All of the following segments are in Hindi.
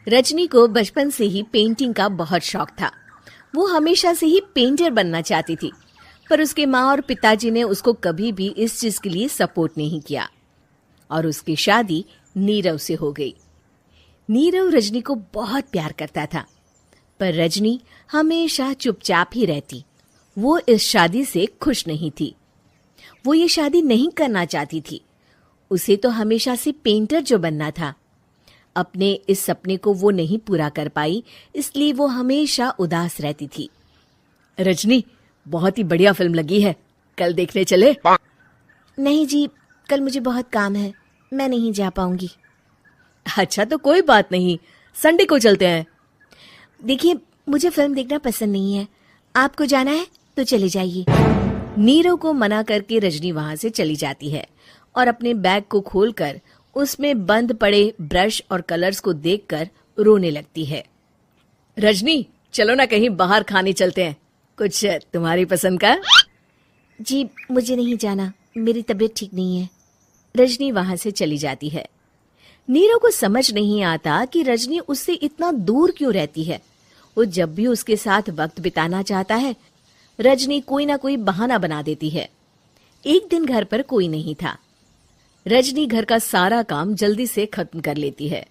रजनी को बचपन से ही पेंटिंग का बहुत शौक था। वो हमेशा से ही पेंटर बनना चाहती थी, पर उसके माँ और पिताजी ने उसको कभी भी इस चीज के लिए सपोर्ट नहीं किया और उसकी शादी नीरव से हो गई। नीरव रजनी को बहुत प्यार करता था, पर रजनी हमेशा चुपचाप ही रहती। वो इस शादी से खुश नहीं थी। वो ये शादी नहीं करना चाहती थी। उसे तो हमेशा से पेंटर जो बनना था। अपने इस सपने को वो नहीं पूरा कर पाई, इसलिए वो हमेशा उदास रहती थी। रजनी, बहुत ही बढ़िया फिल्म लगी है, कल देखने चले? नहीं जी, कल मुझे बहुत काम है, मैं नहीं जा पाऊंगी। अच्छा तो कोई बात नहीं, संडे को चलते हैं। देखिए, मुझे फिल्म देखना पसंद नहीं है। आपको जाना है तो चले जाइए। नीरव को मना करके रजनी वहां से चली जाती है और अपने बैग को खोलकर उसमें बंद पड़े ब्रश और कलर्स को देखकर रोने लगती है। रजनी, चलो ना कहीं बाहर खाने चलते हैं, कुछ तुम्हारी पसंद का। जी, मुझे नहीं जाना, मेरी तबीयत ठीक नहीं है। रजनी वहां से चली जाती है। नीरव को समझ नहीं आता कि रजनी उससे इतना दूर क्यों रहती है। वो जब भी उसके साथ वक्त बिताना चाहता है, रजनी कोई ना कोई बहाना बना देती है। एक दिन घर पर कोई नहीं था। रजनी घर का सारा काम जल्दी से खत्म कर लेती है।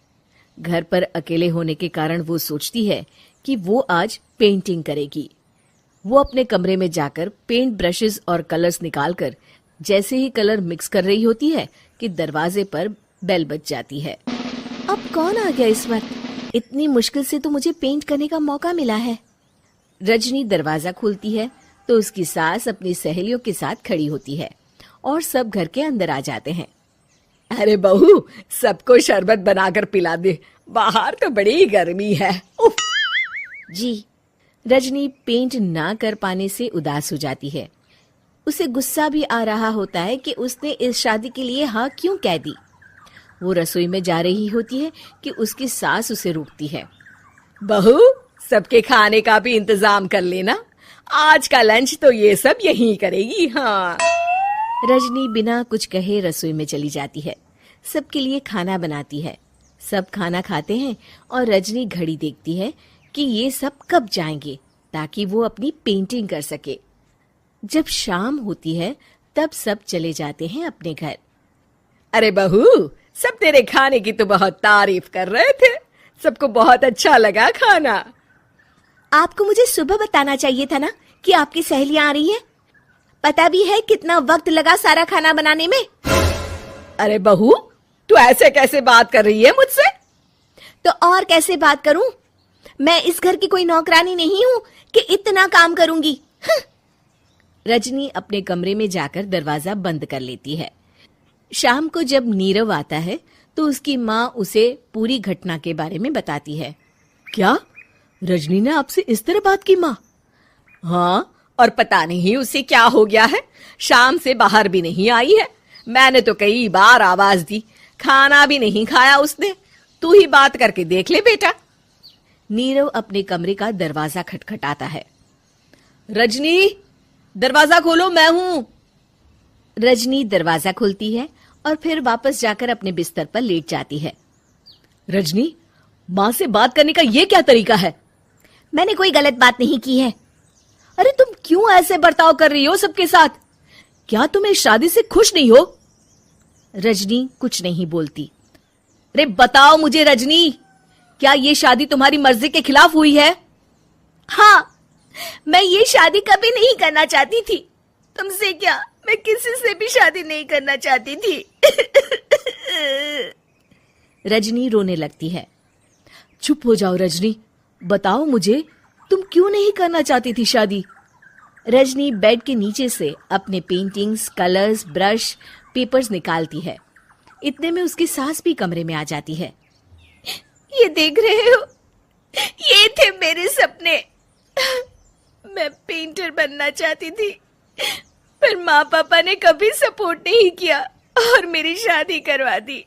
घर पर अकेले होने के कारण वो सोचती है कि वो आज पेंटिंग करेगी। वो अपने कमरे में जाकर पेंट ब्रशेस और कलर्स निकालकर जैसे ही कलर मिक्स कर रही होती है कि दरवाजे पर बेल बज जाती है। अब कौन आ गया इस वक्त? इतनी मुश्किल से तो मुझे पेंट करने का मौका मिला है। रजनी दरवाजा खोलती है तो उसकी सास अपनी सहेलियों के साथ खड़ी होती है और सब घर के अंदर आ जाते हैं। अरे बहू, सबको शरबत बनाकर पिला दे, बाहर तो बड़ी गर्मी है। उफ। जी। रजनी पेंट ना कर पाने से उदास हो जाती है। उसे गुस्सा भी आ रहा होता है कि उसने इस शादी के लिए हाँ क्यों कह दी। वो रसोई में जा रही होती है कि उसकी सास उसे रोकती है। बहू, सबके खाने का भी इंतजाम कर लेना, आज का लंच तो ये सब यहीं करेगी। हाँ। रजनी बिना कुछ कहे रसोई में चली जाती है। सबके लिए खाना बनाती है। सब खाना खाते हैं और रजनी घड़ी देखती है कि ये सब कब जाएंगे ताकि वो अपनी पेंटिंग कर सके। जब शाम होती है तब सब चले जाते हैं अपने घर। अरे बहू, सब तेरे खाने की तो बहुत तारीफ कर रहे थे, सबको बहुत अच्छा लगा खाना। आपको मुझे सुबह बताना चाहिए था ना कि आपकी सहेलियां आ रही हैं। पता भी है कितना वक्त लगा सारा खाना बनाने में। अरे बहू, तू ऐसे कैसे बात कर रही है मुझसे? तो और कैसे बात करूं? मैं इस घर की कोई नौकरानी नहीं हूं कि इतना काम करूंगी। रजनी अपने कमरे में जाकर दरवाजा बंद कर लेती है। शाम को जब नीरव आता है तो उसकी माँ उसे पूरी घटना के बारे में बताती है। क्या रजनी ने आपसे इस तरह बात की माँ? हाँ, और पता नहीं उसे क्या हो गया है, शाम से बाहर भी नहीं आई है। मैंने तो कई बार आवाज दी, खाना भी नहीं खाया उसने। तू ही बात करके देख ले बेटा। नीरव अपने कमरे का दरवाजा खटखटाता है। रजनी, दरवाजा खोलो, मैं हूं। रजनी दरवाजा खोलती है और फिर वापस जाकर अपने बिस्तर पर लेट जाती है। रजनी, माँ से बात करने का ये क्या तरीका है? मैंने कोई गलत बात नहीं की है। अरे तुम क्यों ऐसे बर्ताव कर रही हो सबके साथ? क्या तुम इस शादी से खुश नहीं हो? रजनी कुछ नहीं बोलती। अरे बताओ मुझे रजनी, क्या ये शादी तुम्हारी मर्जी के खिलाफ हुई है? हाँ, मैं ये शादी कभी नहीं करना चाहती थी। तुमसे क्या, मैं किसी से भी शादी नहीं करना चाहती थी। रजनी रोने लगती है। चुप हो जाओ रजनी, बताओ मुझे, तुम क्यों नहीं करना चाहती थी शादी? रजनी बेड के नीचे से अपने पेंटिंग्स, कलर्स, ब्रश, पेपर्स निकालती है। इतने में उसकी सास भी कमरे में आ जाती है। ये देख रहे हो, ये थे मेरे सपने। मैं पेंटर बनना चाहती थी, पर माँ पापा ने कभी सपोर्ट नहीं किया और मेरी शादी करवा दी।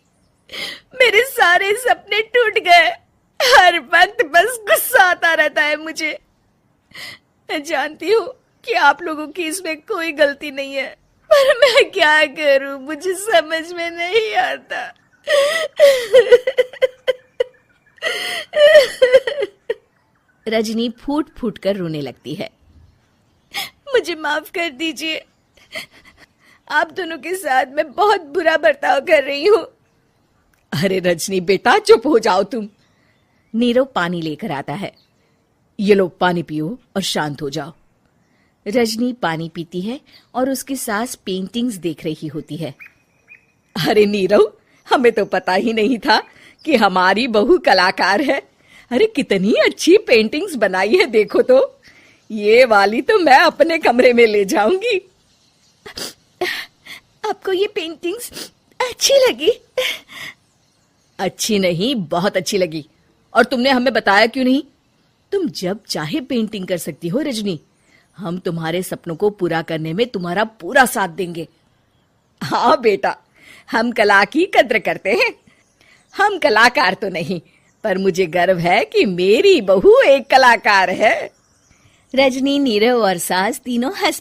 मेरे सारे सपने टूट गए। हर वक्त बस गुस्सा आता रहता है मुझे। मैं जानती हूँ कि आप लोगों की इसमें कोई गलती नहीं है, पर मैं क्या करूँ, मुझे समझ में नहीं आता। रजनी फूट फूट कर रोने लगती है। मुझे माफ कर दीजिए, आप दोनों के साथ मैं बहुत बुरा बर्ताव कर रही हूँ। अरे रजनी बेटा, चुप हो जाओ तुम। नीरव पानी लेकर आता है। ये लो पानी पियो और शांत हो जाओ। रजनी पानी पीती है और उसकी सास पेंटिंग्स देख रही होती है। अरे नीरव, हमें तो पता ही नहीं था कि हमारी बहू कलाकार है। अरे कितनी अच्छी पेंटिंग्स बनाई है, देखो तो। ये वाली तो मैं अपने कमरे में ले जाऊंगी। आपको ये पेंटिंग्स अच्छी लगी? अच्छी नहीं, बहुत अच्छी लगी। और तुमने हमें बताया क्यों नहीं? तुम जब चाहे पेंटिंग कर सकती हो रजनी। हम तुम्हारे सपनों को पूरा करने में तुम्हारा पूरा साथ देंगे। हाँ बेटा, हम कला की कद्र करते हैं। हम कलाकार तो नहीं, पर मुझे गर्व है कि मेरी बहू एक कलाकार है। रजनी, नीरव और सास तीनों हंस